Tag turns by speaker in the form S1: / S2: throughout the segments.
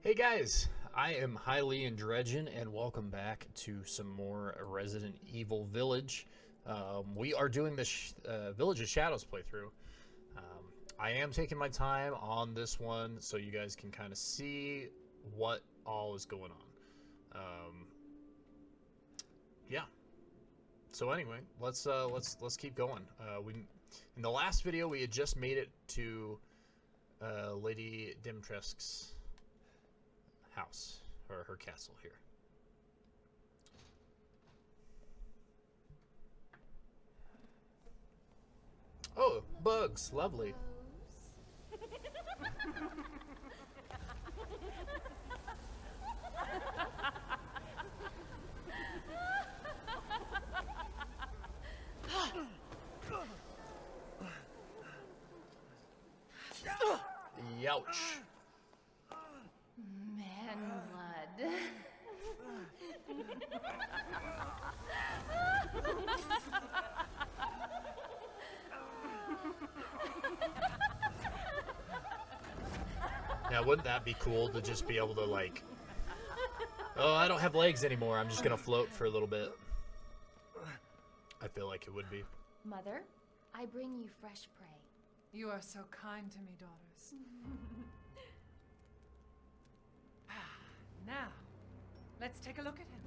S1: Hey guys, I am Highly and Dredgen, and welcome back to some more Resident Evil Village. We are doing the Village of Shadows playthrough. I am taking my time on this one so you guys can kind of see what all is going on. Yeah. So anyway, let's keep going. We in the last video we had just made it to Lady Dimitrescu's house, or her castle here. Oh, bugs, lovely. Youch.
S2: Man blood.
S1: Now, wouldn't that be cool to just be able to, like, oh, I don't have legs anymore, I'm just gonna float for a little bit. I feel like it would be.
S2: Mother, I bring you fresh prey.
S3: You are so kind to me, daughters. Now, let's take a look at him.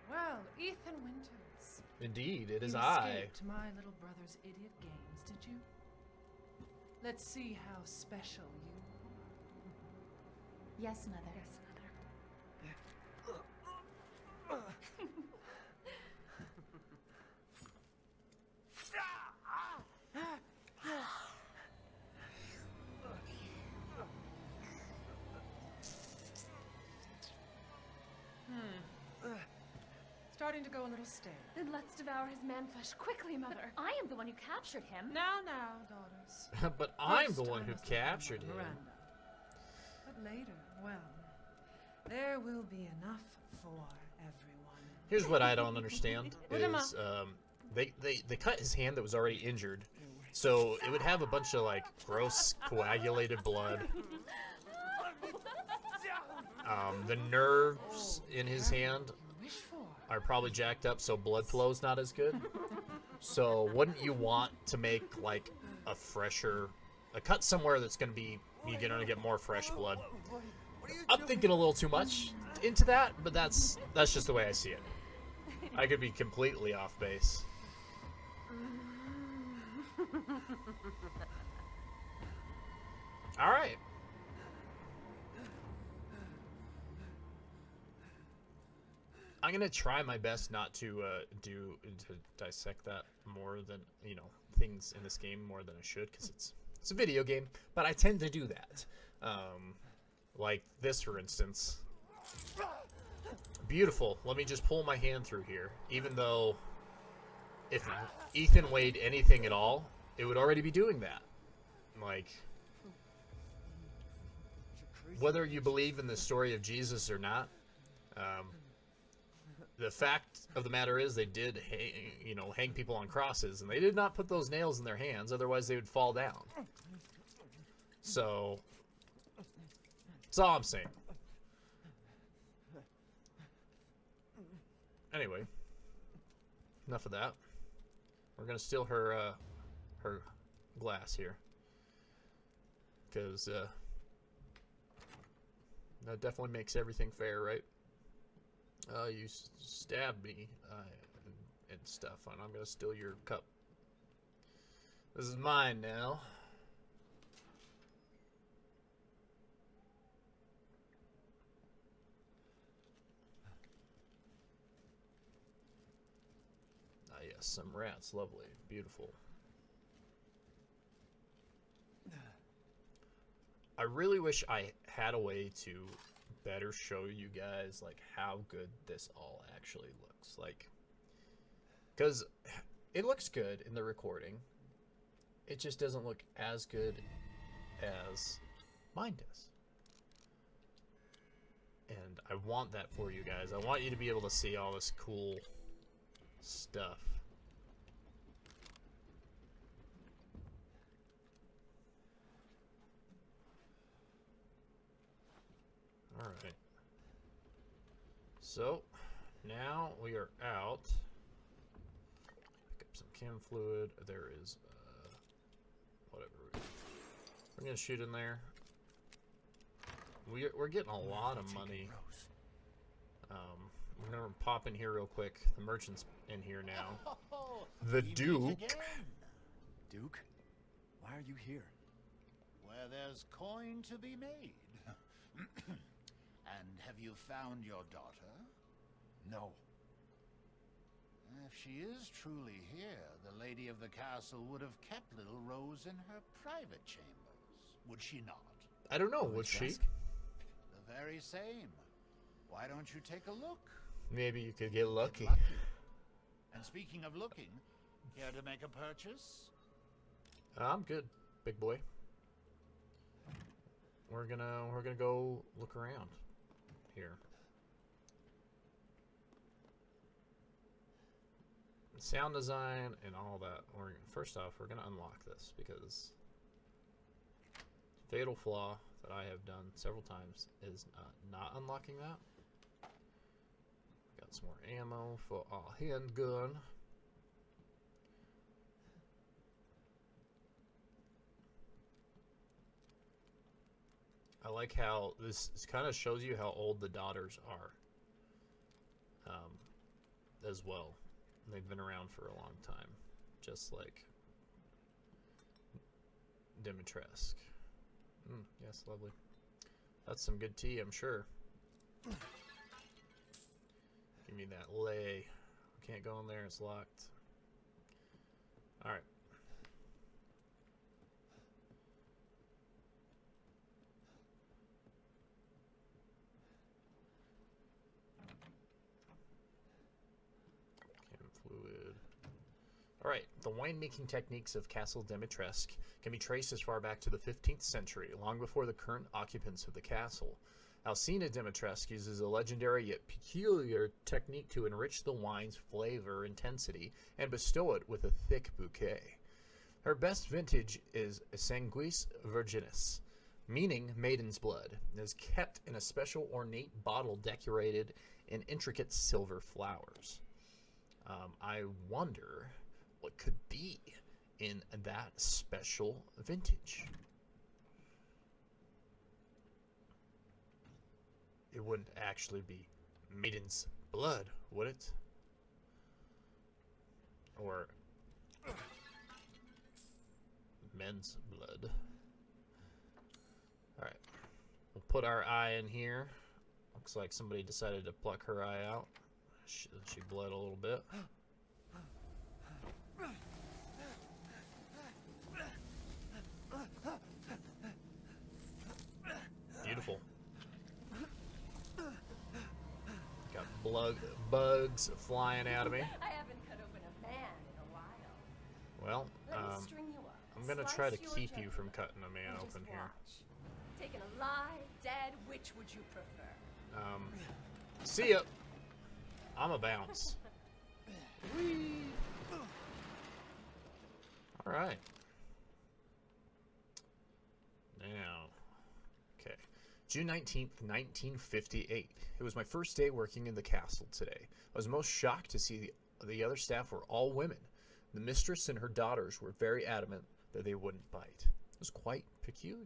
S3: Well, Ethan Winters.
S1: Indeed, it is
S3: You
S1: I.
S3: escaped my little brother's idiot games, did you? Let's see how special you are.
S2: Yes, Mother. Yes, Mother.
S3: Starting to go a little stale.
S4: Then let's devour his man flesh quickly, Mother.
S2: I am the one who captured him.
S3: Now, daughters.
S1: But I'm the
S3: First,
S1: one
S3: I
S1: who
S3: must look on
S1: captured
S3: the
S1: him.
S3: veranda. But later, well, there will be enough for everyone.
S1: Here's what I don't understand is they cut his hand that was already injured, so it would have a bunch of like gross coagulated blood. The nerves in his hand
S3: Wish for.
S1: are probably jacked up, so blood flow's not as good. So wouldn't you want to make like a cut somewhere that's gonna be you're gonna get more fresh blood? I'm thinking a little too much into that, but that's just the way I see it. I could be completely off base. All right. I'm gonna try my best not to dissect that more than things in this game more than I should, because it's a video game, but I tend to do that. Like this, for instance. Beautiful. Let me just pull my hand through here. Even though if Ethan weighed anything at all, it would already be doing that. Like, whether you believe in the story of Jesus or not, the fact of the matter is they did hang people on crosses, and they did not put those nails in their hands, otherwise they would fall down. So that's all I'm saying. Anyway, enough of that. We're gonna steal her glass here, because that definitely makes everything fair, right? You stabbed me and stuff, and I'm gonna steal your cup. This is mine now. Ah, yes, some rats. Lovely. Beautiful. I really wish I had a way to better show you guys like how good this all actually looks like, because it looks good in the recording, it just doesn't look as good as mine does, and I want that for you guys. I want you to be able to see all this cool stuff. Alright. So, now we are out. Pick up some chem fluid. There is, whatever. We're gonna shoot in there. We're getting a lot of money. We're gonna pop in here real quick. The merchant's in here now. The Duke.
S5: Duke, why are you here?
S6: Where there's coin to be made. And have you found your daughter?
S5: No.
S6: If she is truly here, the lady of the castle would have kept little Rose in her private chambers, would she not?
S1: I don't know, would she?
S6: The very same. Why don't you take a look?
S1: Maybe you could get lucky.
S6: And speaking of looking, care to make a purchase?
S1: I'm good, big boy. We're gonna go look around here. Sound design and all that. First off, we're gonna unlock this because fatal flaw that I have done several times is not unlocking that. Got some more ammo for our handgun. I like how this kind of shows you how old the daughters are as well. They've been around for a long time, just like Dimitrescu. Yes, lovely. That's some good tea, I'm sure. Give me that lay. Can't go in there, it's locked. Alright. Fluid. Alright, the winemaking techniques of Castle Dimitrescu can be traced as far back to the 15th century, long before the current occupants of the castle. Alcina Dimitrescu uses a legendary yet peculiar technique to enrich the wine's flavor intensity and bestow it with a thick bouquet. Her best vintage is Sanguis Virginis, meaning maiden's blood, and is kept in a special ornate bottle decorated in intricate silver flowers. I wonder what could be in that special vintage. It wouldn't actually be maiden's blood, would it? Or men's blood. Alright. We'll put our eye in here. Looks like somebody decided to pluck her eye out. She bled a little bit. Beautiful. Got bugs flying out of me.
S4: I haven't cut open a man in a while.
S1: Well,
S4: Let me string you up.
S1: I'm gonna
S4: Slice
S1: try to
S4: your
S1: keep you
S4: jugular,
S1: from cutting a man
S4: and just
S1: open here.
S4: watch. Taken alive, dead, which would you prefer?
S1: See ya. I'm a bounce. Alright. Now. Okay. June 19th, 1958. It was my first day working in the castle today. I was most shocked to see the other staff were all women. The mistress and her daughters were very adamant that they wouldn't bite. It was quite peculiar.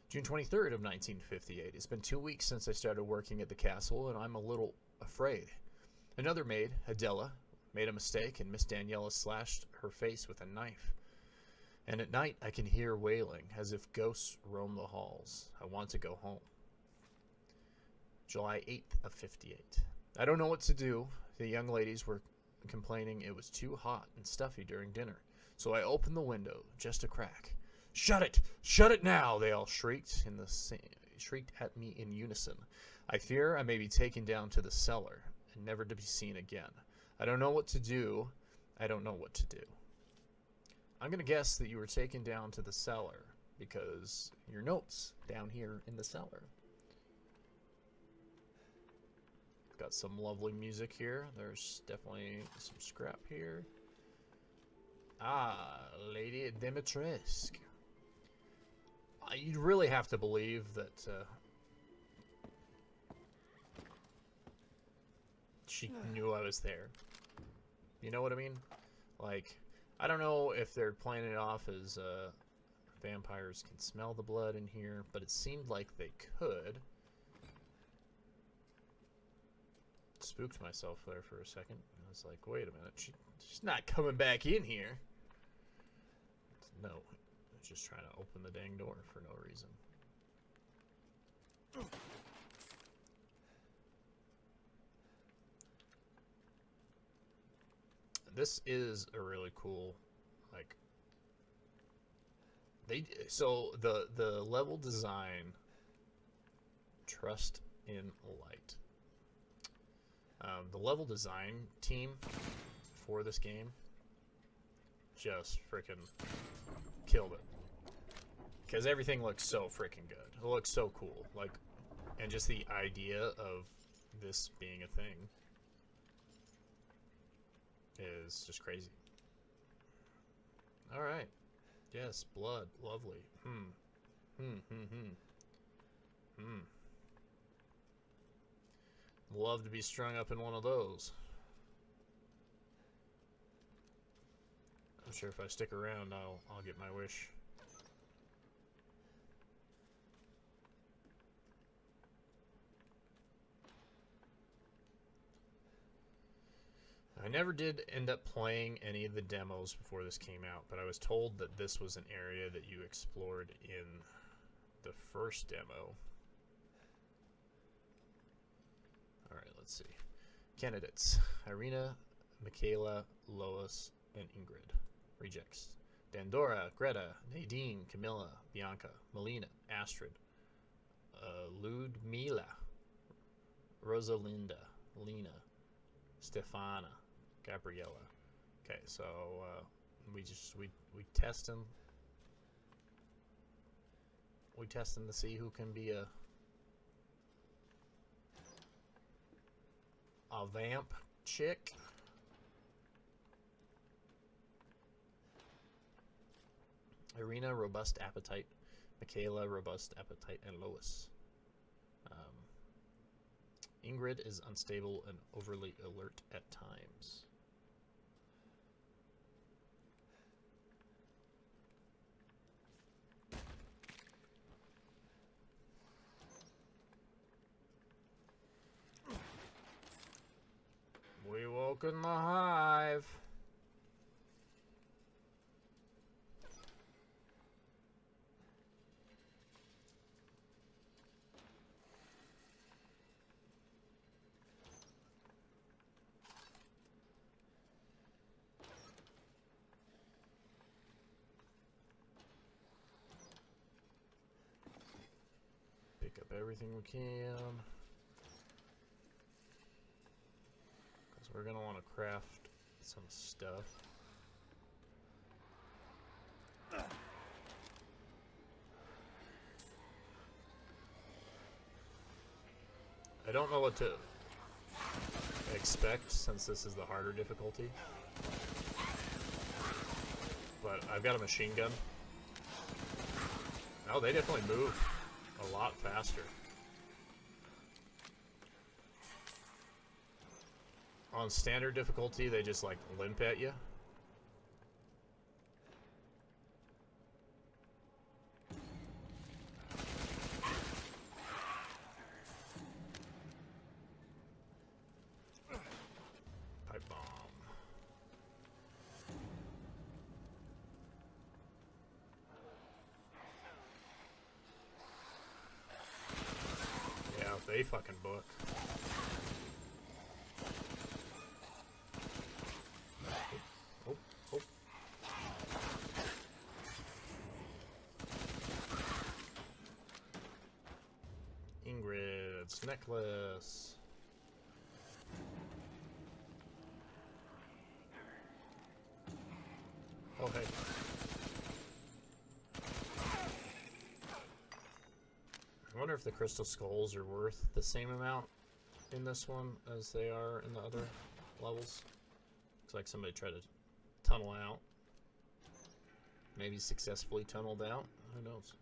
S1: June 23rd of 1958. It's been 2 weeks since I started working at the castle, and I'm a little afraid. Another maid, Adela, made a mistake, and Miss Daniela slashed her face with a knife. And at night, I can hear wailing, as if ghosts roam the halls. I want to go home. July 8th of 58. I don't know what to do. The young ladies were complaining it was too hot and stuffy during dinner, so I opened the window just a crack. "Shut it! Shut it now!" they all shrieked at me in unison. I fear I may be taken down to the cellar and never to be seen again. I don't know what to do. I don't know what to do. I'm going to guess that you were taken down to the cellar because your note's down here in the cellar. Got some lovely music here. There's definitely some scrap here. Ah, Lady Dimitrescu. You'd really have to believe that she knew I was there. You know what I mean? Like, I don't know if they're playing it off as vampires can smell the blood in here, but it seemed like they could. Spooked myself there for a second. I was like, wait a minute, she's not coming back in here. No, I was just trying to open the dang door for no reason. This is a really cool, like, so the level design, trust in light. The level design team for this game just freaking killed it, because everything looks so freaking good. It looks so cool, like, and just the idea of this being a thing is just crazy. All right, yes, blood, lovely. Love to be strung up in one of those. I'm sure if I stick around, I'll get my wish. I never did end up playing any of the demos before this came out, but I was told that this was an area that you explored in the first demo. Alright, let's see. Candidates: Irina, Michaela, Lois, and Ingrid. Rejects: Dandora, Greta, Nadine, Camilla, Bianca, Melina, Astrid, Ludmila, Rosalinda, Lena, Stefana, Gabriella. Okay, so we test them. We test them to see who can be a vamp chick. Irina, robust appetite. Michaela, robust appetite, and Lois. Ingrid is unstable and overly alert at times. We woke in the hive. Pick up everything we can. We're gonna want to craft some stuff. I don't know what to expect since this is the harder difficulty, but I've got a machine gun. Oh, they definitely move a lot faster. On standard difficulty, they just like limp at you. Pipe bomb. Yeah, they fucking book. Ingrid's necklace. Oh, hey. I wonder if the crystal skulls are worth the same amount in this one as they are in the other levels. Looks like somebody tried to tunnel out. Maybe successfully tunneled out. Who knows?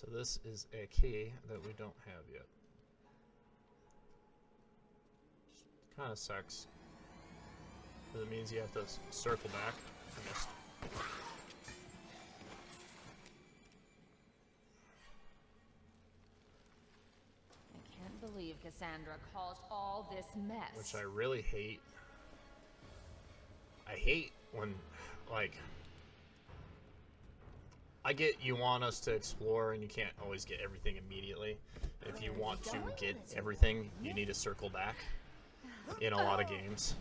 S1: So this is a key that we don't have yet. Kind of sucks. But it means you have to circle back. I missed.
S2: I can't believe Cassandra caused all this mess.
S1: Which I really hate. I hate when, like, I get you want us to explore and you can't always get everything immediately. If you want to get everything, you need to circle back in a lot of games.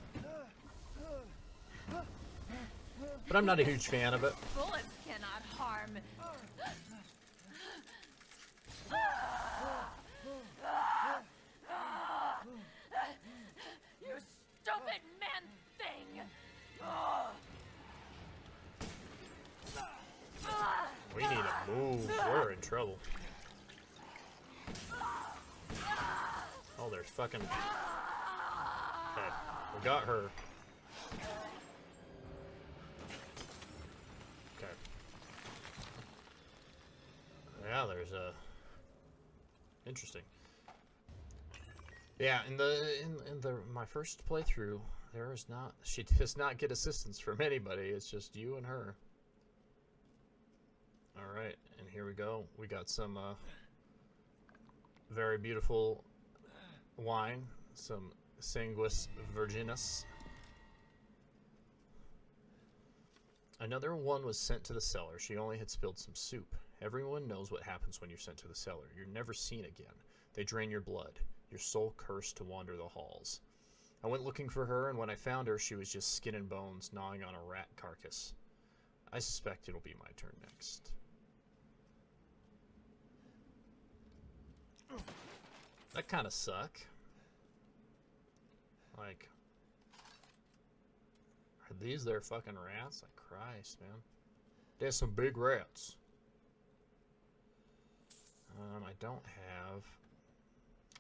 S1: But I'm not a huge fan of it.
S2: Bullets cannot harm. You stupid man thing!
S1: We need to move. We're in trouble. Oh, there's fucking... Okay, we got her. Okay. Yeah, there's a... Interesting. Yeah, in my first playthrough, there is not... She does not get assistance from anybody. It's just you and her. Alright, and here we go. We got some very beautiful wine, some Sanguis Virginis. Another one was sent to the cellar. She only had spilled some soup. Everyone knows what happens when you're sent to the cellar. You're never seen again. They drain your blood, your soul cursed to wander the halls. I went looking for her, and when I found her, she was just skin and bones gnawing on a rat carcass. I suspect it'll be my turn next. That kind of suck. Like, are these their fucking rats? Like, Christ, man. There's some big rats. I don't have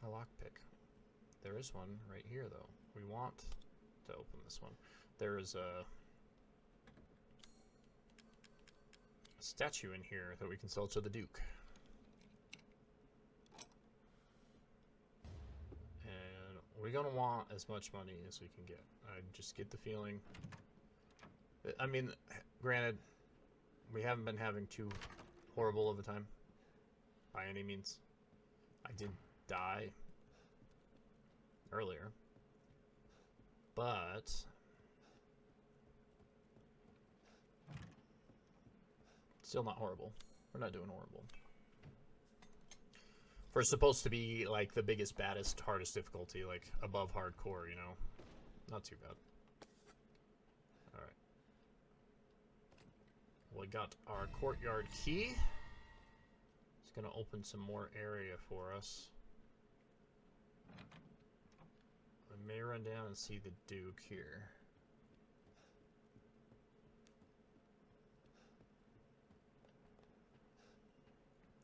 S1: a lockpick. There is one right here, though. We want to open this one. There is a statue in here that we can sell to the Duke. And we're gonna want as much money as we can get. I just get the feeling. I mean, granted, we haven't been having too horrible of a time by any means. I did die earlier, but still not horrible. We're not doing horrible. For supposed to be like the biggest, baddest, hardest difficulty, like above hardcore, you know, not too bad. All right, we got our courtyard key. It's gonna open some more area for us. I may run down and see the Duke here.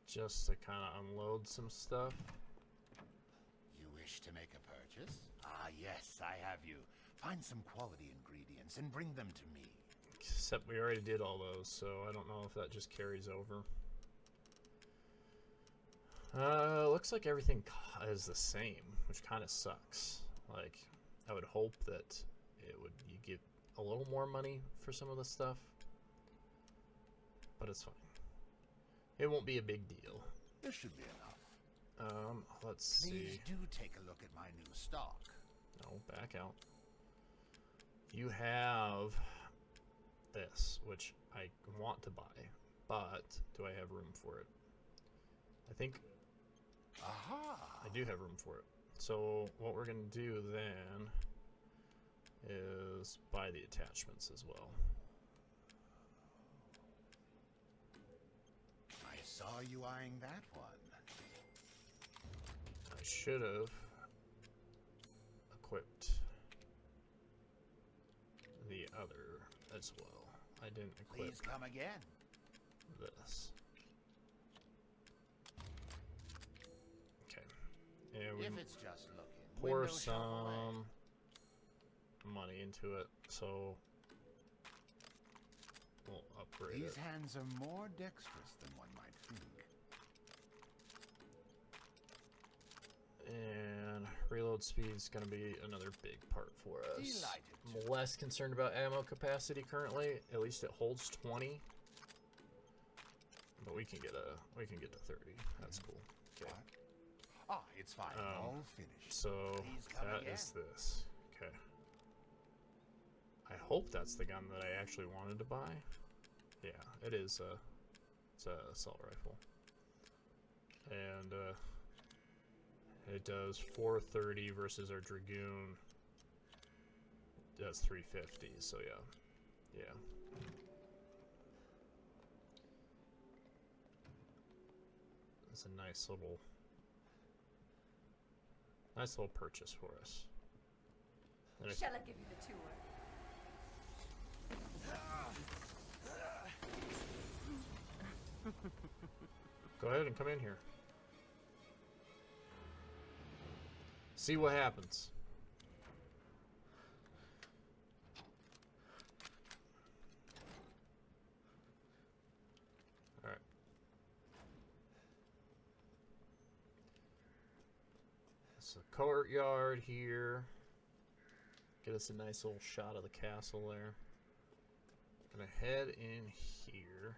S1: Just to kind of unload some stuff.
S6: You wish to make a purchase? Ah, yes, I have you. Find some quality ingredients and bring them to me.
S1: Except we already did all those, so I don't know if that just carries over. Looks like everything is the same, which kind of sucks. Like, I would hope that you get a little more money for some of the stuff, but it's fine. It won't be a big deal.
S6: This should be enough.
S1: Let's see.
S6: Please do take a look at my new stock.
S1: No, back out. You have this, which I want to buy, but do I have room for it? I think
S6: Aha!
S1: I do have room for it. So what we're going to do then is buy the attachments as well.
S6: I saw you eyeing that one.
S1: I should have equipped the other as well. I didn't equip
S6: Please come again.
S1: this. Okay. And we
S6: If it's just looking,
S1: pour
S6: window shop away.
S1: some money into it, so we'll upgrade
S6: These
S1: it.
S6: hands are more dexterous than one might think.
S1: And reload speed is going to be another big part for us.
S5: Delighted.
S1: I'm less concerned about ammo capacity currently. At least it holds 20. But we can get to 30. That's cool. Okay.
S6: Ah, it's fine. All finished.
S1: So
S6: Please come
S1: that
S6: again.
S1: is this. Okay. I hope that's the gun that I actually wanted to buy. Yeah, it is. It's a assault rifle. And it does 430 versus our Dragoon. Does 350. So yeah. It's a nice little purchase for us. And if,
S4: Shall I give you the tour?
S1: go ahead and come in here. See what happens. Alright. It's a courtyard here. Get us a nice little shot of the castle there. Gonna head in here.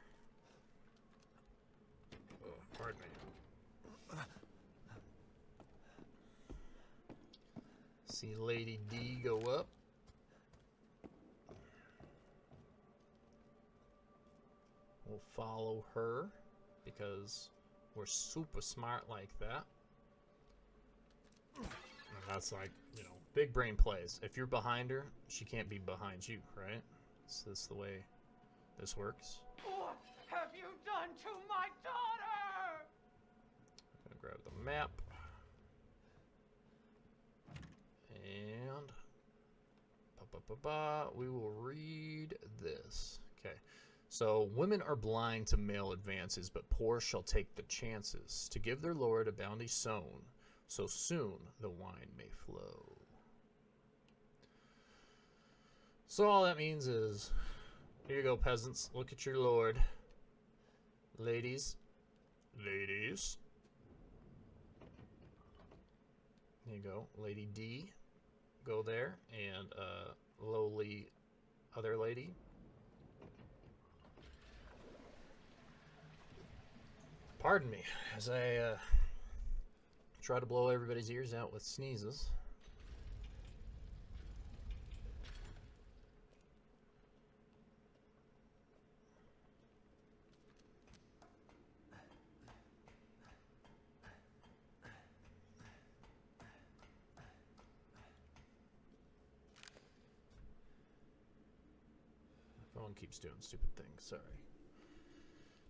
S1: Oh, pardon me. See Lady D go up. We'll follow her because we're super smart like that. And that's like, you know, big brain plays. If you're behind her, she can't be behind you, right? Is this the way this works?
S7: What have you done to my daughter?
S1: I'm gonna grab the map. And we will read this. Okay. So, women are blind to male advances, but poor shall take the chances to give their lord a bounty sown, so soon the wine may flow. So all that means is, here you go, peasants. Look at your lord. Ladies. There you go. Lady D. Go there. And lowly other lady. Pardon me as I try to blow everybody's ears out with sneezes. My phone keeps doing stupid things, sorry.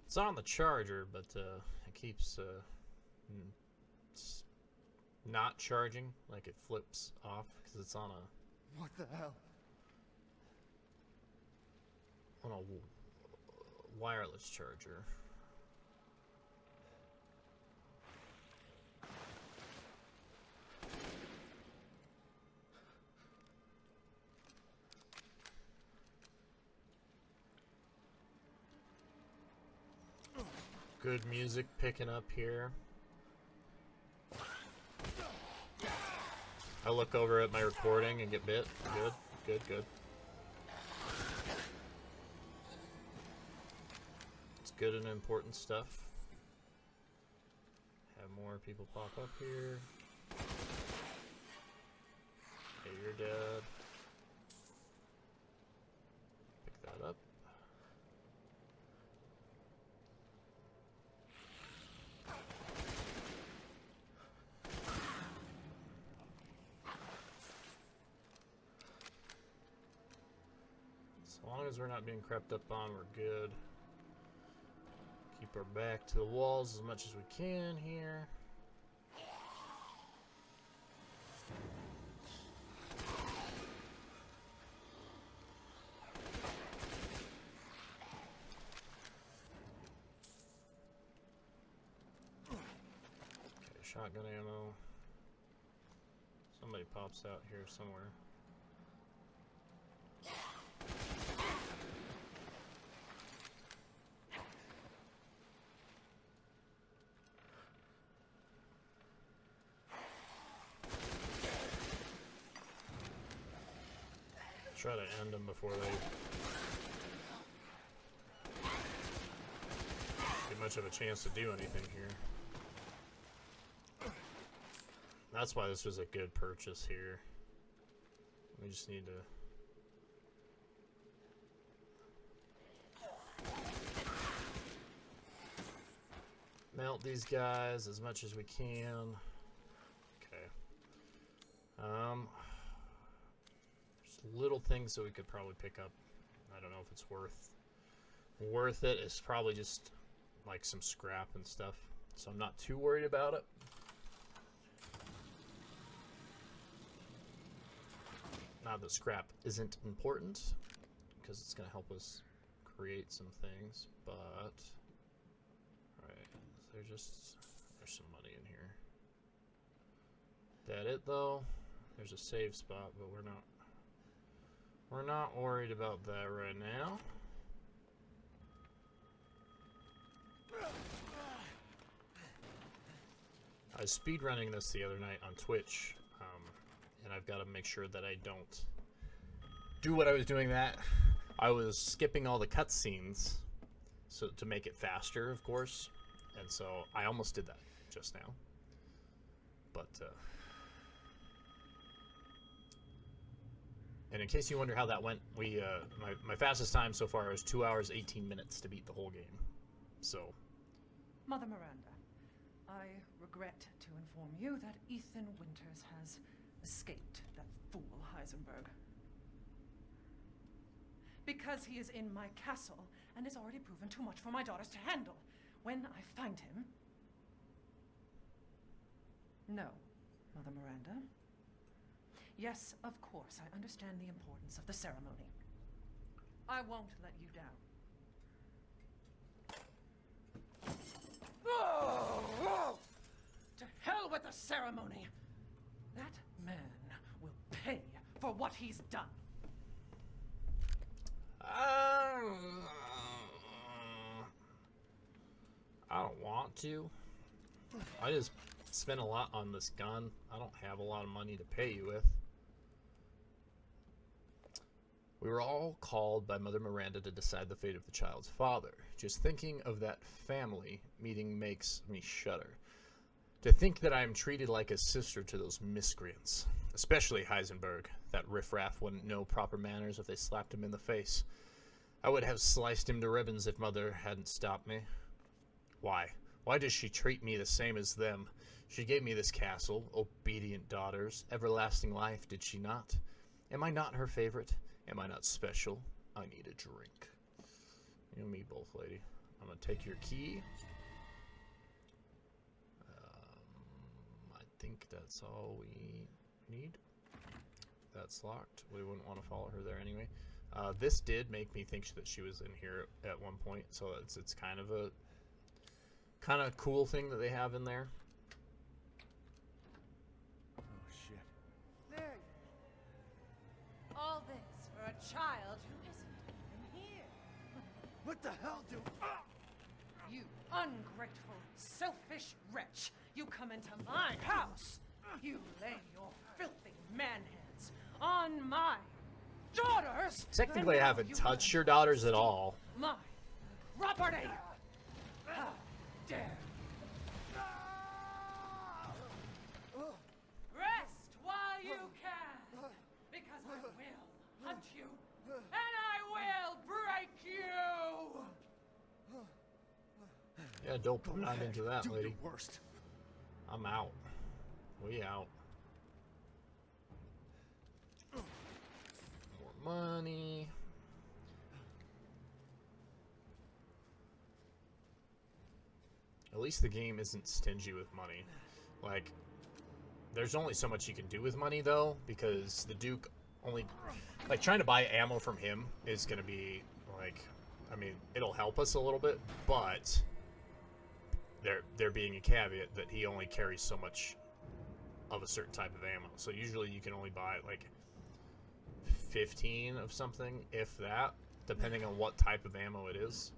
S1: It's on the charger, but it keeps it's not charging, like it flips off because it's on a
S5: What the hell?
S1: Wireless charger. Good music picking up here. I look over at my recording and get bit. Good. It's good and important stuff. Have more people pop up here. Hey, you're dead. Pick that up. As long as we're not being crept up on, we're good. Keep our back to the walls as much as we can here. Okay, shotgun ammo. Somebody pops out here somewhere. Try to end them before they get much of a chance to do anything here. That's why this was a good purchase here. We just need to... melt these guys as much as we can. Okay. Just little things that we could probably pick up. I don't know if it's worth it. It's probably just like some scrap and stuff. So I'm not too worried about it. Not that scrap isn't important, because it's going to help us create some things, but... Alright, there's some money in here. That it, though? There's a save spot, but we're not worried about that right now. I was speedrunning this the other night on Twitch, and I've got to make sure that I don't do what I was doing that. I was skipping all the cutscenes so to make it faster, of course, and so I almost did that just now. But and in case you wonder how that went, we my fastest time so far was 2 hours 18 minutes to beat the whole game. So,
S3: Mother Miranda, I regret to inform you that Ethan Winters has escaped that fool Heisenberg. Because he is in my castle and has already proven too much for my daughters to handle. When I find him... No, Mother Miranda. Yes, of course, I understand the importance of the ceremony. I won't let you down. To hell with the ceremony! That man will pay for what he's done.
S1: I don't want to. I just spent a lot on this gun. I don't have a lot of money to pay you with. We were all called by Mother Miranda to decide the fate of the child's father. Just thinking of that family meeting makes me shudder. To think that I am treated like a sister to those miscreants. Especially Heisenberg. That riffraff wouldn't know proper manners if they slapped him in the face. I would have sliced him to ribbons if Mother hadn't stopped me. Why? Why does she treat me the same as them? She gave me this castle, obedient daughters, everlasting life, did she not? Am I not her favorite? Am I not special? I need a drink. You and me both, lady. I'm gonna take your key. I think that's all we need. That's locked. We wouldn't want to follow her there anyway. This did make me think that she was in here at one point, so it's kind of a cool thing that they have in there.
S5: Oh shit.
S4: There you go. All this for a child who isn't even here.
S5: What the hell, dude?
S3: You ungrateful, selfish wretch! You come into my house! You lay your filthy man-hands on my daughters!
S1: Technically, I haven't touched your daughters at all.
S3: My property! How dare! Rest while you can! Because I will hunt you! And I will break you!
S1: Yeah, don't put not into that,
S5: Do
S1: lady.
S5: your worst.
S1: I'm out. We out. More money. At least the game isn't stingy with money. Like, there's only so much you can do with money, though, because the Duke only... Like, trying to buy ammo from him is going to be, like... I mean, it'll help us a little bit, but... There being a caveat that he only carries so much of a certain type of ammo. So usually you can only buy, like, 15 of something, if that, depending on what type of ammo it is.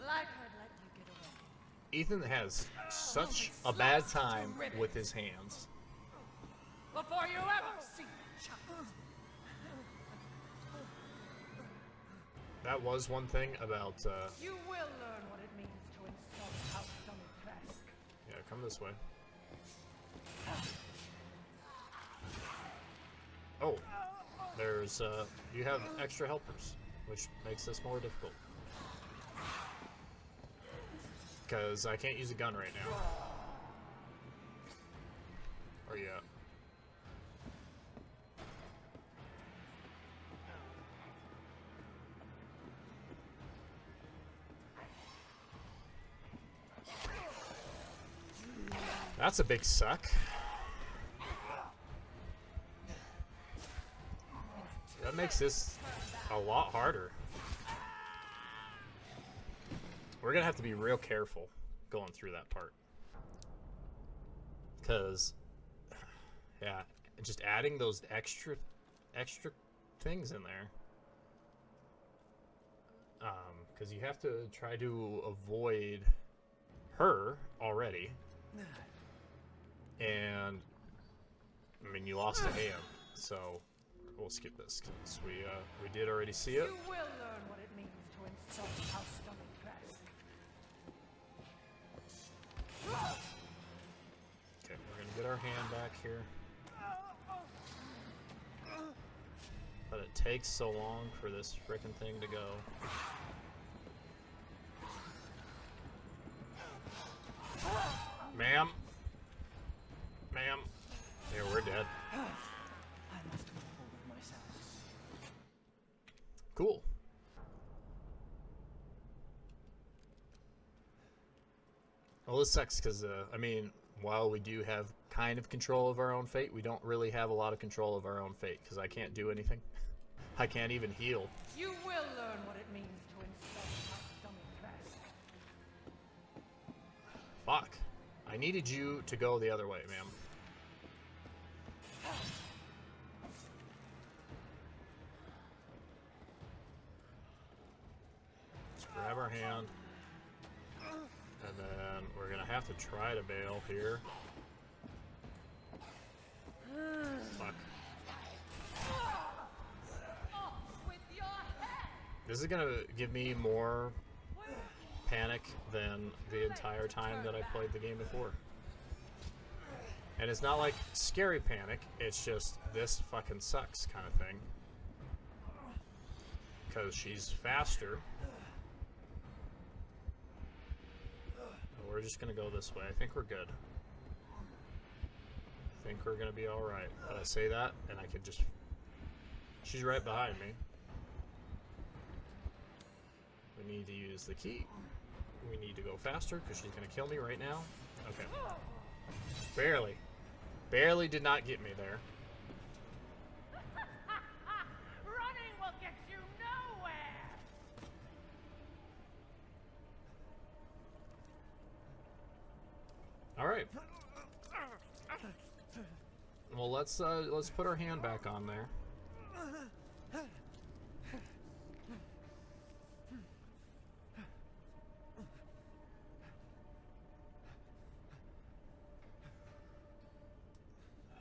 S4: Like I'd let you get away.
S1: Ethan has such a bad time with his hands.
S3: Before you ever see the child.
S1: That was one thing about,
S3: You will learn what it means to insult House Dimitrescu.
S1: yeah, come this way. Oh, there's, you have extra helpers, which makes this more difficult. Because I can't use a gun right now. Or yeah. That's a big suck. That makes this a lot harder. We're gonna have to be real careful going through that part. Because, yeah, just adding those extra things in there. Because you have to try to avoid her already. And, I mean, you lost a hand, so we'll skip this because we did already see it.
S3: You will learn what it means to insult House Dimitrescu.
S1: Okay, we're gonna get our hand back here. But it takes so long for this frickin' thing to go. Ma'am. Ma'am. Yeah, we're dead.
S3: I must get hold of myself.
S1: Cool. Well, this sucks because, I mean, while we do have kind of control of our own fate, we don't really have a lot of control of our own fate because I can't do anything. I can't even heal.
S3: You will learn what it means to insult House Dimitrescu.
S1: Fuck. I needed you to go the other way, ma'am. Let's grab our hand. And then we're gonna have to try to bail here. Fuck.
S2: With your head!
S1: This is gonna give me more panic than the entire time that I played the game before. And it's not like scary panic, it's just this fucking sucks kind of thing. Because she's faster. We're just gonna go this way. I think we're good. I think we're gonna be alright. But I say that, and I could just... She's right behind me. We need to use the key. We need to go faster, because she's gonna kill me right now. Okay. Barely. Barely did not get me there.
S7: Running will get you nowhere!
S1: Alright. Well, let's put our hand back on there.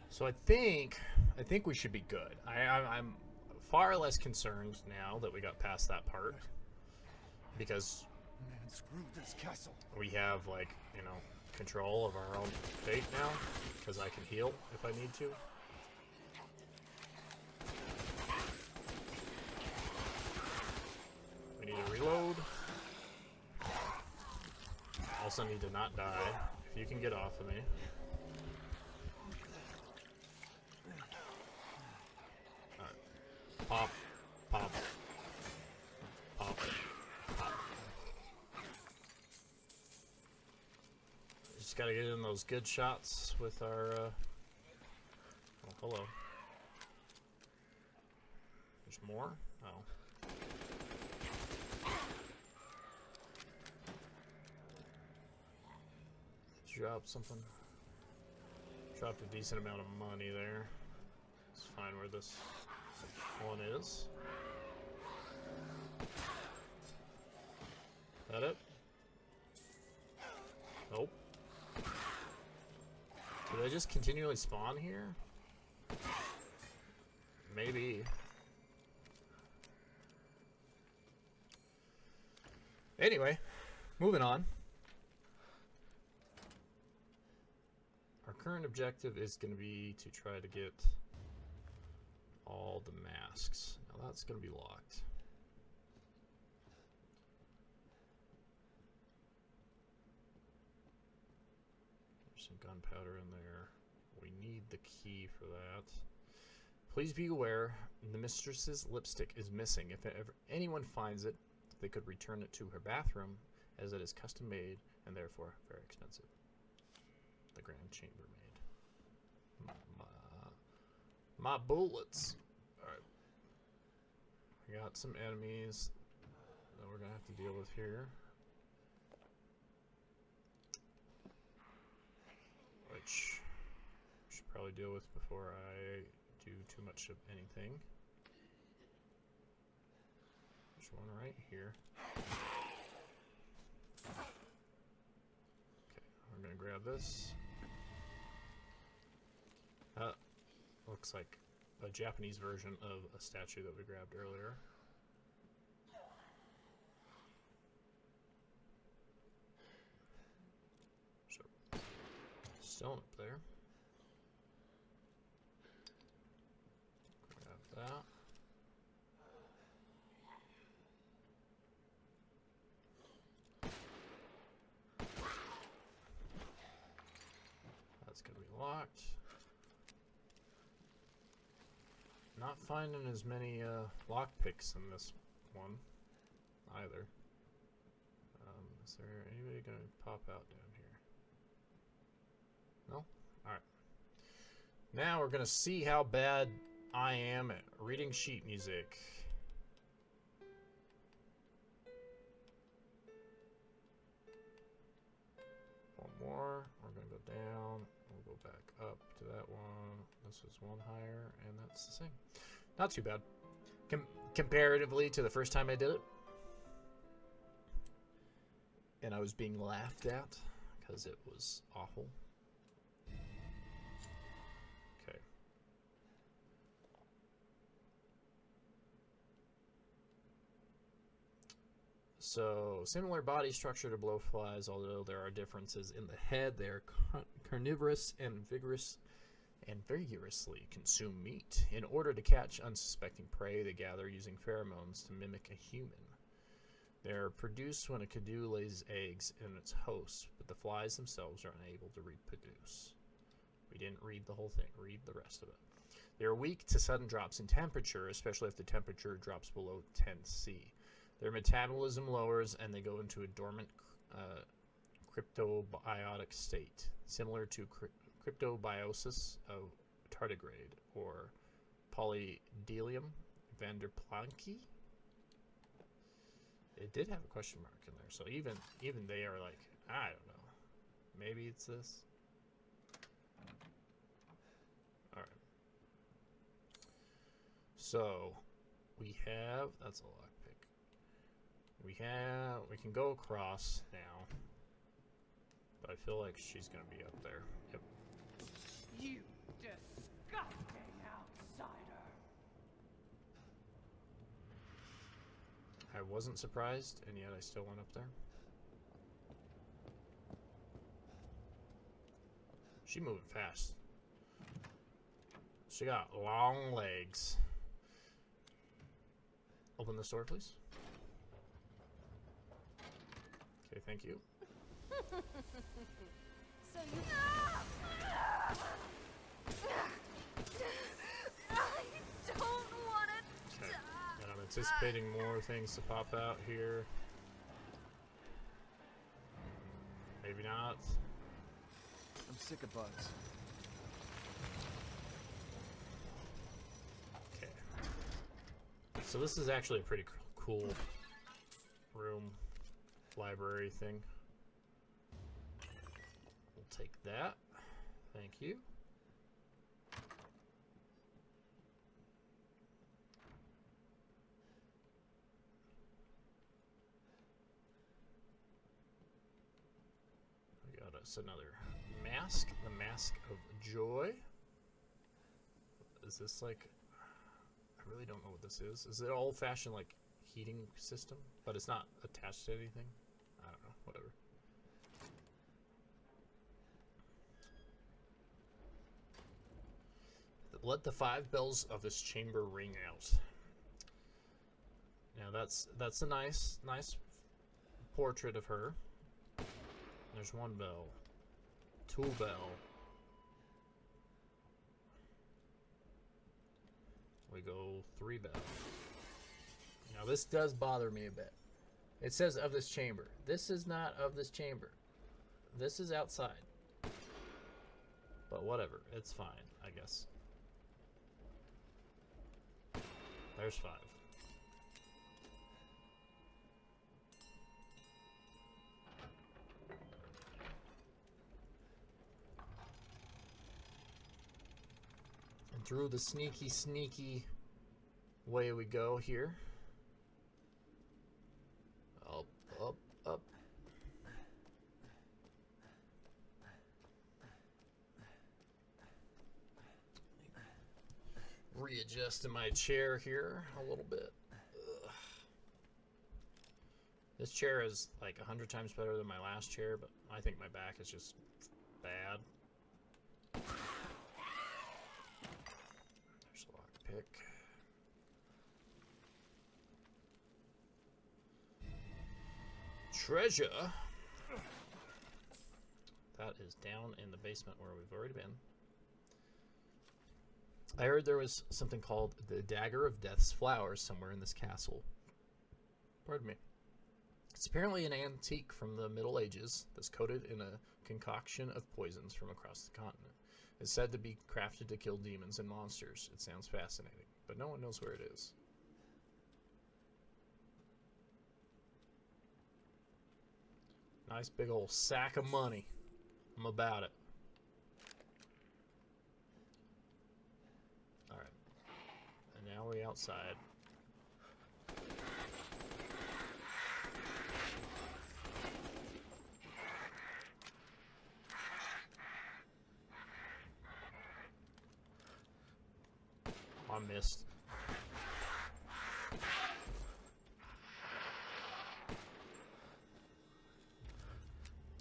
S1: So I think we should be good. I'm far less concerned now that we got past that part, because
S5: Man, screw this castle.
S1: we have, like, you know, control of our own fate now, because I can heal if I need to. We need to reload. Also need to not die. If you can get off of me. Alright. Pop. Pop. Pop. Pop. Just gotta get in those good shots with our, oh, hello. There's more? Oh. Drop something. Dropped a decent amount of money there. Let's find where this one is. That it? Oh. Do they just continually spawn here? Maybe. Anyway, moving on. Our current objective is going to be to try to get all the masks. Now that's going to be locked. There's some gunpowder in there. We need the key for that. Please be aware, the mistress's lipstick is missing. If ever anyone finds it, they could return it to her bathroom, as it is custom made and therefore very expensive. The grand chambermaid. My bullets. Alright. We got some enemies that we're gonna have to deal with here. Which I should probably deal with before I do too much of anything. There's one right here. Okay, we're gonna grab this. Looks like a Japanese version of a statue that we grabbed earlier. So, stone up there. Grab that. That's gonna be locked. Not finding as many lockpicks in this one either. Is there anybody gonna pop out down here? No? Alright. Now we're gonna see how bad I am at reading sheet music. One more. We're gonna go down. We'll go back up to that one. This is one higher, and that's the same. Not too bad. Comparatively to the first time I did it. And I was being laughed at because it was awful. Okay. So, similar body structure to blowflies, although there are differences in the head. They are carnivorous and vigorously consume meat. In order to catch unsuspecting prey, they gather using pheromones to mimic a human. They are produced when a cadou lays eggs in its host, but the flies themselves are unable to reproduce. We didn't read the whole thing. Read the rest of it. They are weak to sudden drops in temperature, especially if the temperature drops below 10°C. Their metabolism lowers and they go into a dormant cryptobiotic state, similar to cryptobiosis of tardigrade or Polydelium vanderplanki. It did have a question mark in there, so even they are like, I don't know, maybe it's this. All right. So we have, that's a lockpick. We can go across now, but I feel like she's gonna be up there. Yep.
S7: You disgusting outsider!
S1: I wasn't surprised, and yet I still went up there. She moving fast. She got long legs. Open this door, please. Okay, thank you.
S4: So you... I don't want to
S1: Okay.
S4: die.
S1: And I'm anticipating more things to pop out here. Maybe not.
S5: I'm sick of bugs.
S1: Okay. So this is actually a pretty cool room, library thing. We'll take that. Thank you. We got us another mask. The Mask of Joy. Is this like... I really don't know what this is. Is it an old-fashioned, like, heating system? But it's not attached to anything? I don't know. Whatever. Let the 5 bells of this chamber ring out. Now that's a nice portrait of her. There's 1 bell, 2 bell. We go 3 bell. Now this does bother me a bit. It says of this chamber. This is not of this chamber. This is outside. But whatever, it's fine, I guess. There's 5. And through the sneaky way we go here. Up, up, up. Readjusting my chair here a little bit. Ugh. This chair is like 100 times better than my last chair, but I think my back is just bad. There's a lockpick. Treasure. That is down in the basement where we've already been. I heard there was something called the Dagger of Death's Flowers somewhere in this castle. Pardon me. It's apparently an antique from the Middle Ages that's coated in a concoction of poisons from across the continent. It's said to be crafted to kill demons and monsters. It sounds fascinating, but no one knows where it is. Nice big old sack of money. I'm about it. Alright. And now we're outside. I missed.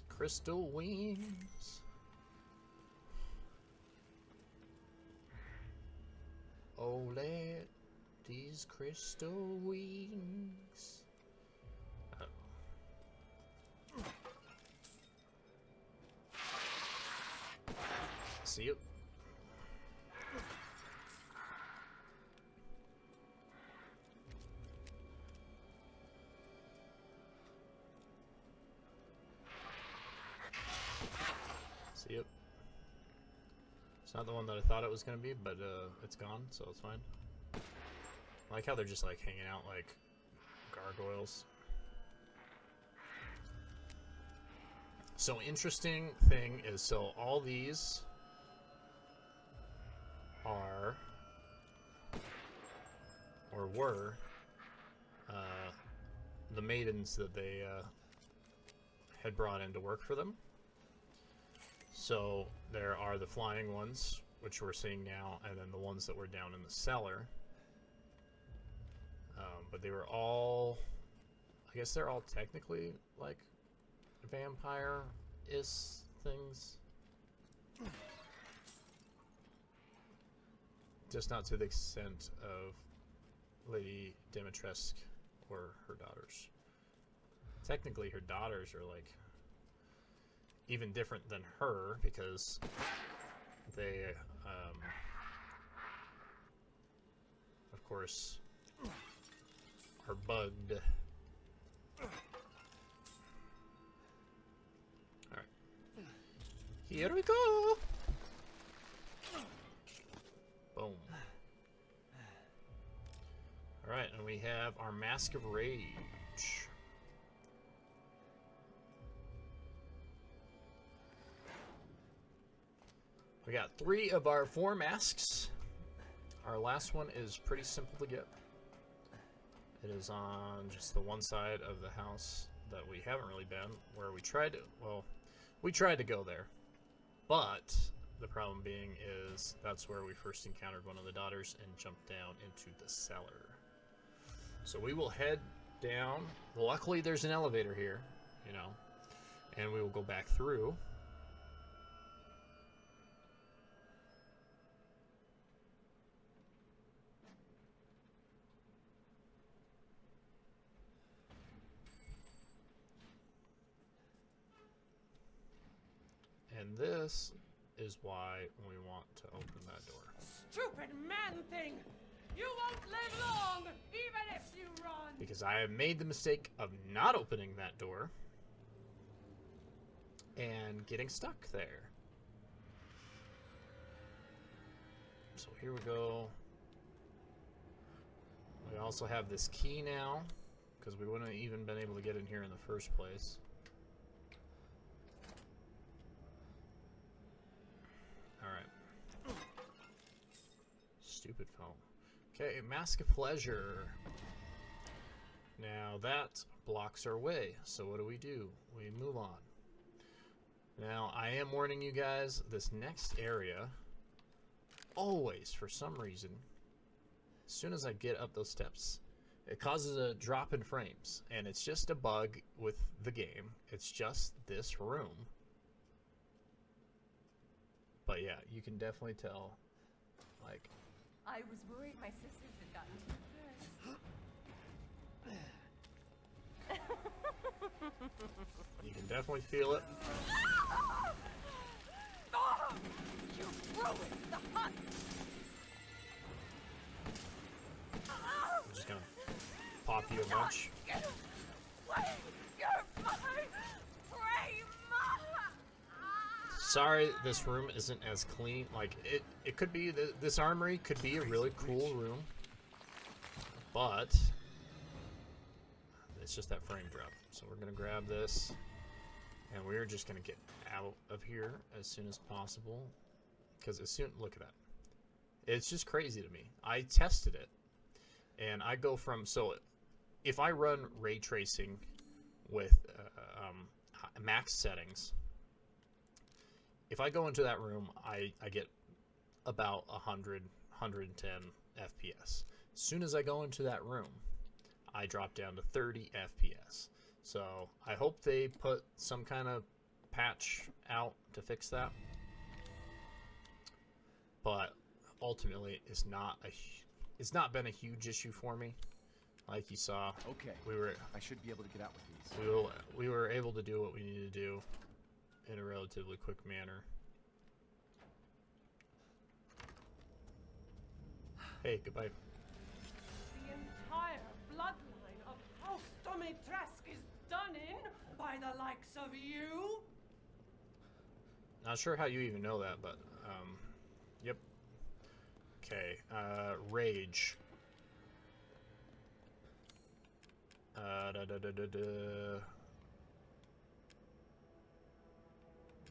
S1: Crystal wings. Oh, let these crystal wings. See it. See it. It's not the one that I thought it was going to be, but it's gone, so it's fine. I like how they're just like hanging out like gargoyles. So interesting thing is, so all these are, or were, the maidens that they had brought in to work for them. So there are the flying ones, which we're seeing now, and then the ones that were down in the cellar. But they were all, I guess they're all technically like vampire-ish things. Just not to the extent of Lady Dimitrescu or her daughters. Technically her daughters are like even different than her, because they, of course, are bugged. Alright. Here we go! Boom. Alright, and we have our Mask of Rage. We got 3 of our 4 masks. Our last one is pretty simple to get. It is on just the one side of the house that we haven't really been, where we tried to, well, We tried to go there, but the problem being is that's where we first encountered one of the daughters and jumped down into the cellar. So we will head down. Luckily, there's an elevator here, you know, and we will go back through. And this is why we want to open that door.
S7: Stupid man thing! You won't live long, even if you run!
S1: Because I have made the mistake of not opening that door and getting stuck there. So here we go. We also have this key now, because we wouldn't have even been able to get in here in the first place. Alright. Stupid phone. Okay, Mask of Pleasure. Now that blocks our way, so what do? We move on. Now, I am warning you guys, this next area, always, for some reason, as soon as I get up those steps, it causes a drop in frames. And it's just a bug with the game. It's just this room. But yeah, you can definitely tell, like...
S4: I was worried my sisters had gotten too first.
S1: You can definitely feel it.
S4: Oh, you ruined the hunt!
S1: I'm just gonna pop you a bunch.
S4: Get away! You're my prey,
S1: Sorry, this room isn't as clean. Like, it could be, this armory could be a really cool room. But it's just that frame drop. So we're gonna grab this. And we're just gonna get out of here as soon as possible. Because as soon, look at that. It's just crazy to me. I tested it. And I go from, so if I run ray tracing with max settings, if I go into that room, I get about 100, 110 FPS. As soon as I go into that room, I drop down to 30 FPS. So I hope they put some kind of patch out to fix that. But ultimately, it's not been a huge issue for me. Like you saw,
S5: Okay. I should be able to get out with these.
S1: we were able to do what we needed to do in a relatively quick manner. Hey, goodbye.
S7: The entire bloodline of House Dimitrescu is done in by the likes of you?
S1: Not sure how you even know that, but, yep. Okay, Rage.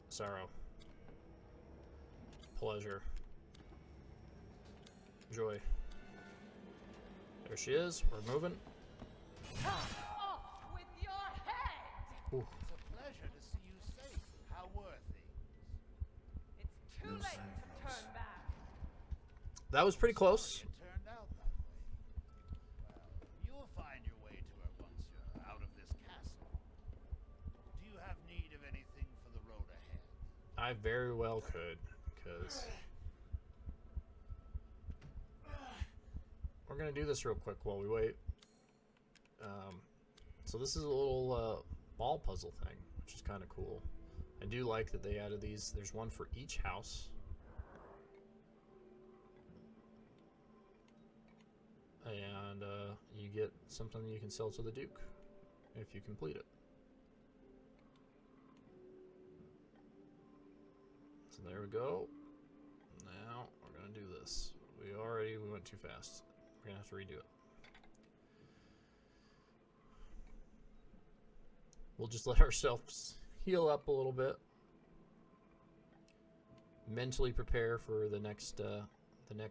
S1: Sorrow. Pleasure. Joy. There she is. We're moving.
S4: Off with your head!
S1: Ooh.
S6: It's a pleasure to see you safe. How were things?
S7: It's too late to turn back.
S1: That was pretty close.
S6: It turned out that way. Well, you'll find your way to her once you're out of this castle. Do you have need of anything for the road ahead?
S1: I very well could, because we're gonna do this real quick while we wait. So this is a little ball puzzle thing, which is kind of cool. I do like that they added these. There's one for each house. And you get something you can sell to the Duke if you complete it. So there we go. Now we're gonna do this. We went too fast. We're gonna have to redo it. We'll just let ourselves heal up a little bit. Mentally prepare for the next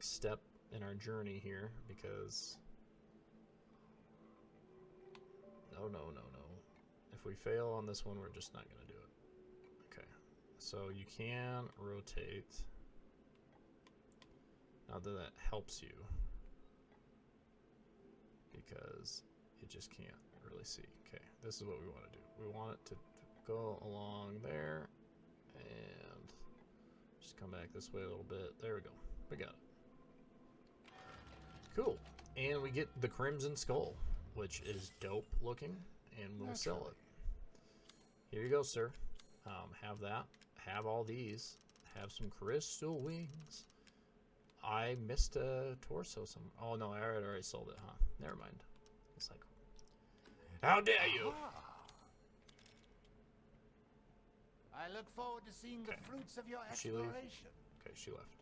S1: step in our journey here, because no. If we fail on this one, we're just not gonna do it. Okay. So you can rotate. Not that that helps you, because it just can't really see. Okay, this is what we want to do. We want it to go along there and just come back this way a little bit. There we go. We got it. Cool. And we get the Crimson Skull, which is dope looking, and we'll sell it. Here you go, sir. Have that. Have all these. Have some crystal wings. I missed a torso. Oh no, I already sold it, huh? Never mind. It's like, how dare you?
S6: I look forward to seeing the fruits of your
S1: Did she leave?
S6: exploration.
S1: Okay, she left.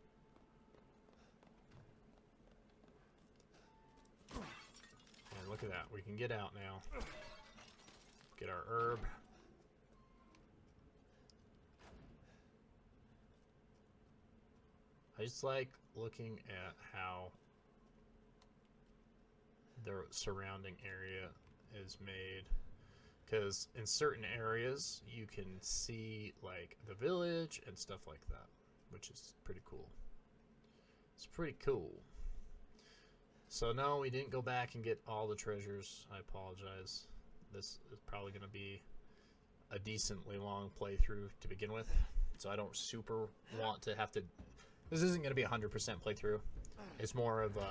S1: And look at that. We can get out now. Get our herb. I just like looking at how the surrounding area is made, because in certain areas you can see like the village and stuff like that, which is pretty cool. It's pretty cool. So no, we didn't go back and get all the treasures. I apologize. This is probably going to be a decently long playthrough to begin with, so I don't super want to have to. This isn't going to be a 100% playthrough. It's more of a,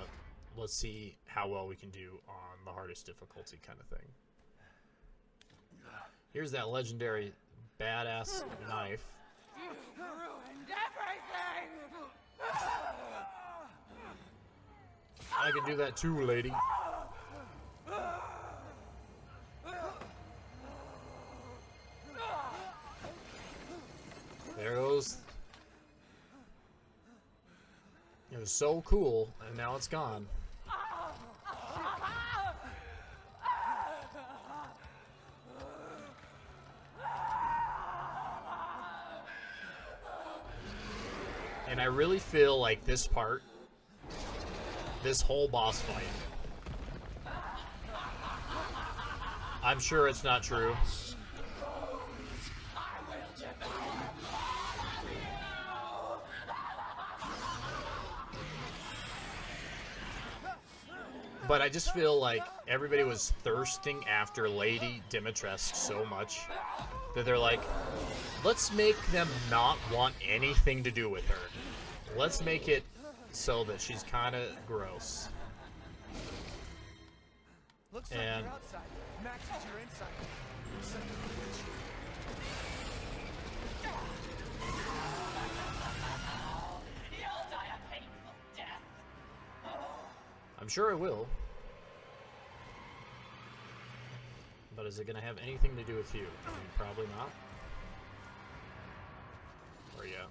S1: let's see how well we can do on the hardest difficulty kind of thing. Here's that legendary badass knife.
S7: You ruined everything!
S1: I can do that too, lady. There goes. It was so cool, and now it's gone. And I really feel like this part, this whole boss fight, I'm sure it's not true. But I just feel like everybody was thirsting after Lady Dimitrescu so much that they're like, let's make them not want anything to do with her. Let's make it so that she's kind of gross.
S5: Looks like
S1: And
S5: you're outside. Max is your inside. Son of a bitch.
S7: You'll die a painful death.
S1: I'm sure it will. But is it going to have anything to do with you? I mean, probably not. Or yeah.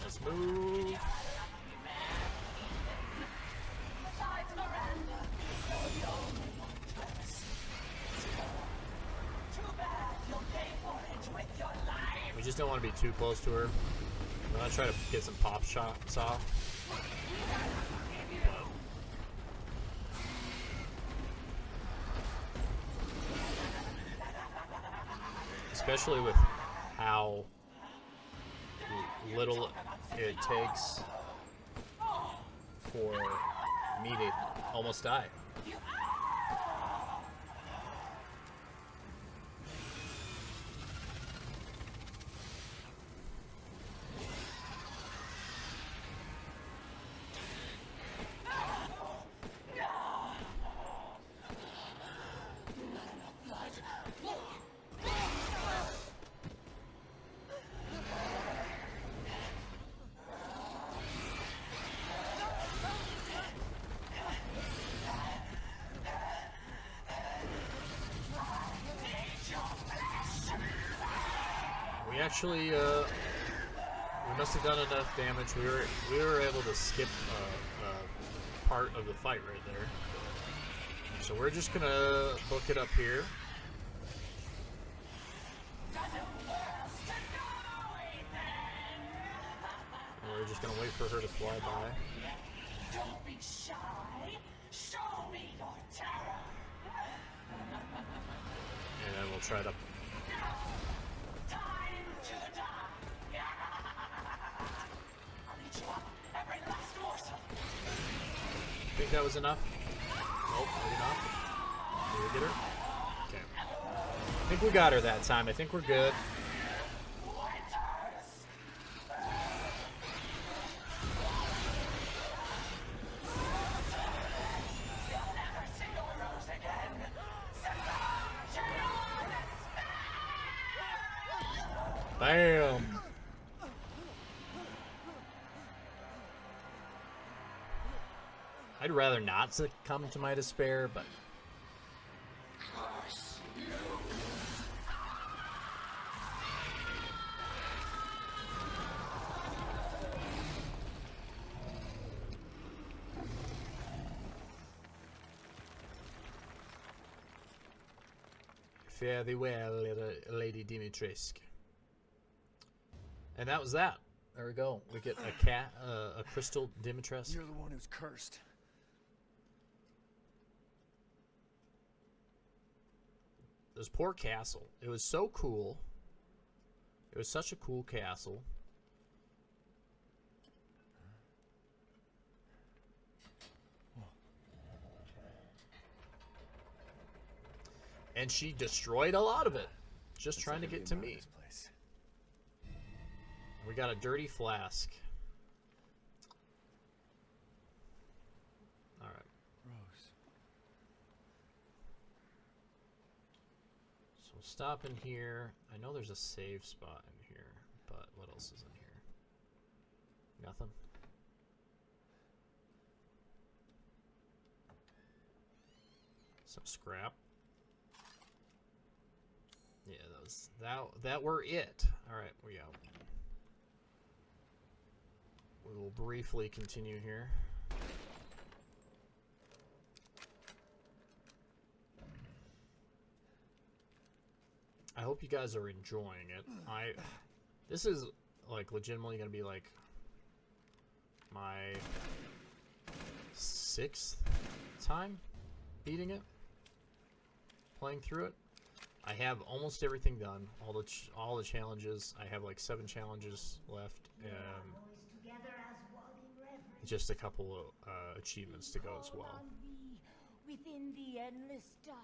S1: Let's move. We just don't want to be too close to her. I'm gonna try to get some pop shots off. Especially with how little it takes for me to almost die. We actually, we must have done enough damage. We were able to skip part of the fight right there. So we're just gonna book it up here. And we're just gonna wait for her to fly by.
S7: Don't be shy. Show me your terror.
S1: And then we'll try to... Think that was enough? Nope, maybe not. Did we get her? Okay. I think we got her that time. I think we're good. Bam! I'd rather not succumb to my despair, but... Fare thee well, Lady Dimitrescu. And that was that. There we go. We get a crystal Dimitrescu.
S5: You're the one who's cursed.
S1: This poor castle. It was so cool. It was such a cool castle. And she destroyed a lot of it. Just trying to get to me. We got a dirty flask. Alright.
S5: Rose.
S1: So we'll stop in here. I know there's a save spot in here, but what else is in here? Nothing. Some scrap. Yeah, that were it. Alright, we out. We will briefly continue here. I hope you guys are enjoying it. This is like legitimately gonna be like my 6th time beating it, playing through it. I have almost everything done. All the challenges. I have like 7 challenges left, and just a couple of achievements to go as well.
S8: Within the endless dark,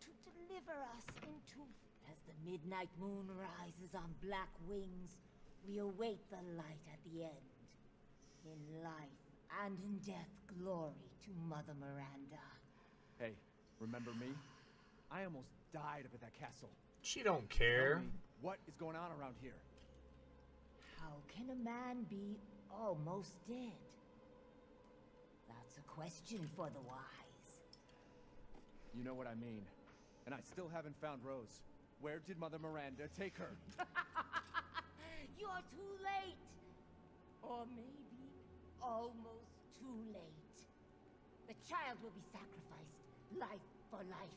S8: to deliver us into. As the midnight moon rises on black wings, we await the light at the end. In life and in death, glory to Mother Miranda.
S5: Hey, remember me? I almost died up at that castle.
S1: She don't care.
S5: Tell me, what is going on around here?
S8: How can a man be almost dead? That's a question for the wise.
S5: You know what I mean. And I still haven't found Rose. Where did Mother Miranda take her?
S8: You're too late! Or maybe almost too late. The child will be sacrificed, life for life.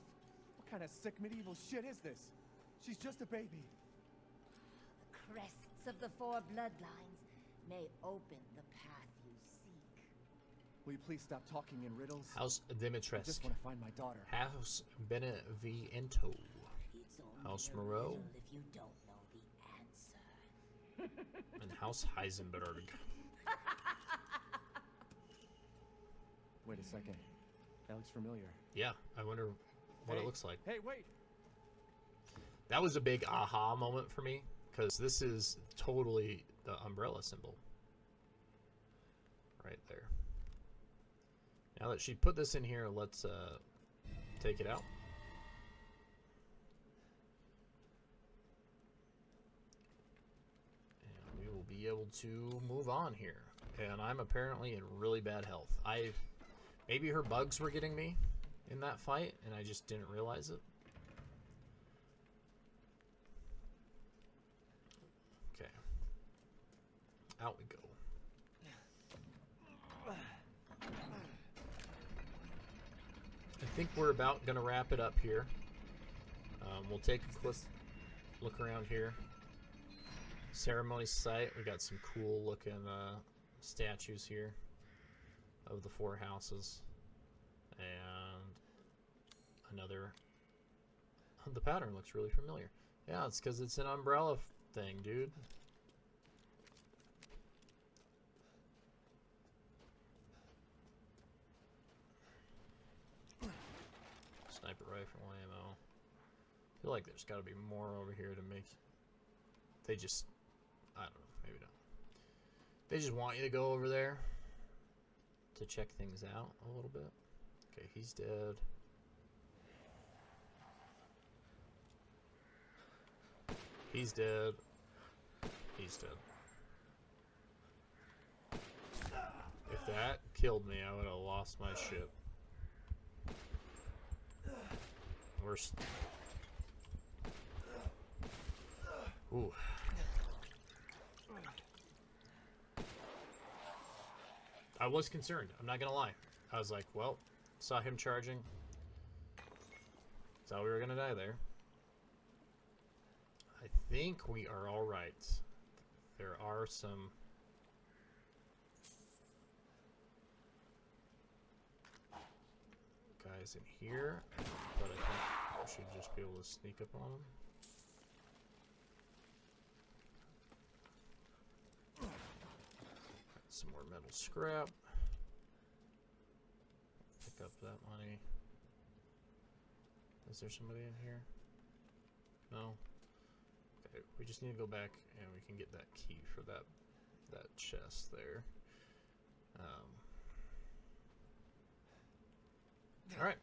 S5: What kind of sick medieval shit is this? She's just a baby.
S8: The crests of the 4 bloodlines may open the path you seek.
S5: Will you please stop talking in riddles?
S1: House
S5: I
S1: Dimitrescu.
S5: just want to find my daughter.
S1: House Beneviento.
S8: It's only
S1: House
S8: a
S1: Moreau.
S8: riddle if you don't know the answer.
S1: And House Heisenberg.
S5: Wait a second. That looks familiar.
S1: Yeah, I wonder what
S5: Hey,
S1: it looks like.
S5: Hey, wait!
S1: That was a big aha moment for me, because this is totally the umbrella symbol. Right there. Now that she put this in here, let's take it out. And we will be able to move on here. And I'm apparently in really bad health. Maybe her bugs were getting me in that fight, and I just didn't realize it. Okay. Out we go. I think we're about going to wrap it up here. We'll take a quick look around here. Ceremony site. We got some cool looking statues here of the 4 houses. And another The pattern looks really familiar. Yeah, it's because it's an umbrella thing, dude. Sniper rifle ammo. I feel like there's got to be more over here to make... They just... I don't know. Maybe not. They just want you to go over there to check things out a little bit. Okay, he's dead. He's dead. He's dead. If that killed me, I would have lost my shit. Worst. Ooh. I was concerned. I'm not gonna lie. I was like, well, saw him charging. Thought we were gonna die there. I think we are all right. There are some... guys in here, but I think we should just be able to sneak up on them. Some more metal scrap. Pick up that money. Is there somebody in here? No? Okay, we just need to go back and we can get that key for that chest there. Alright.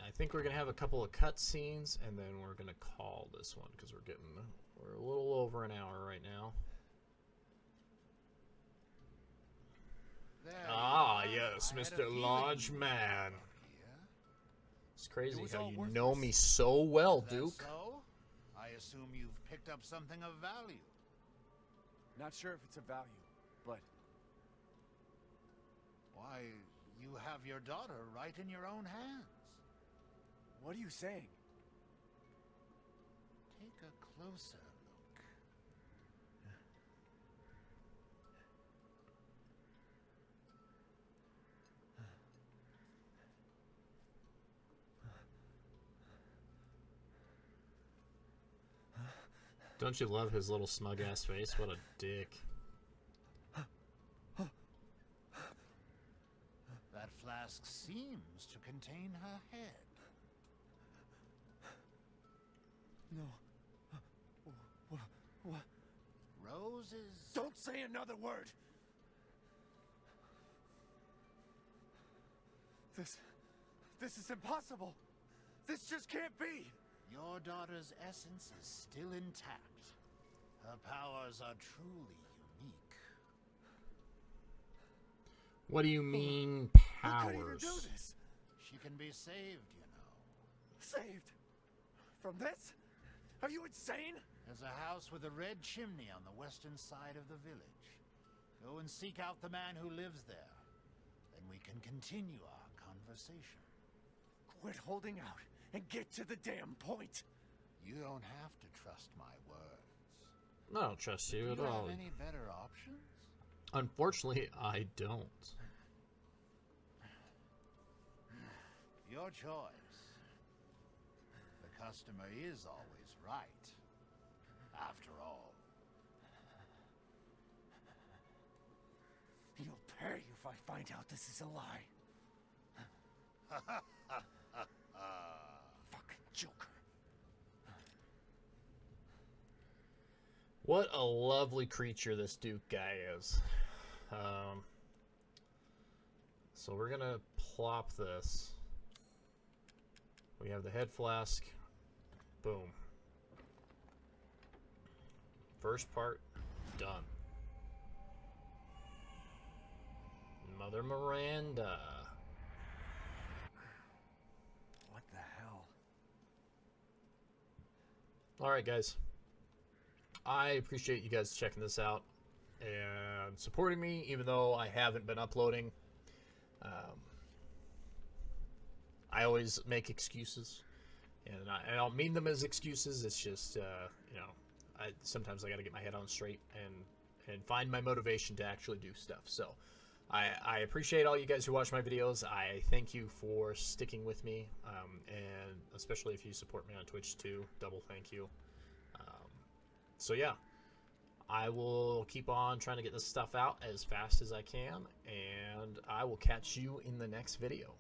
S1: I think we're gonna have a couple of cutscenes and then we're gonna call this one because we're a little over an hour right now. Ah, yes, Mr. Large Man. It's crazy how you know me so well, Duke.
S6: So? I assume you've picked up something of value.
S5: Not sure if it's a value, but...
S6: Why, you have your daughter right in your own hands.
S5: What are you saying?
S6: Take a closer look.
S1: Don't you love his little smug ass face? What a dick.
S6: That flask seems to contain her head.
S5: No. What?
S6: Roses.
S5: Don't say another word! This is impossible! This just can't be!
S6: Your daughter's essence is still intact. Her powers are truly unique.
S1: What do you mean,
S5: How could you even do
S1: powers?
S5: this?
S6: She can be saved, you know.
S5: Saved? From this? Are you insane?
S6: There's a house with a red chimney on the western side of the village. Go and seek out the man who lives there. Then we can continue our conversation.
S5: Quit holding out and get to the damn point.
S6: You don't have to trust my words.
S1: I don't trust you
S6: Do
S1: at
S6: you
S1: all.
S6: have any better options?
S1: Unfortunately, I don't.
S6: Your choice. The customer is always right. After all.
S5: You'll pay if I find out this is a lie. Fucking Joker.
S1: What a lovely creature this Duke guy is. So we're gonna plop this. We have the head flask. Boom. First part done. Mother Miranda.
S5: What the hell?
S1: Alright, guys. I appreciate you guys checking this out and supporting me, even though I haven't been uploading. I always make excuses, and I don't mean them as excuses. It's just, you know, sometimes I got to get my head on straight and find my motivation to actually do stuff. So, I appreciate all you guys who watch my videos. I thank you for sticking with me, and especially if you support me on Twitch too. Double thank you. So yeah, I will keep on trying to get this stuff out as fast as I can, and I will catch you in the next video.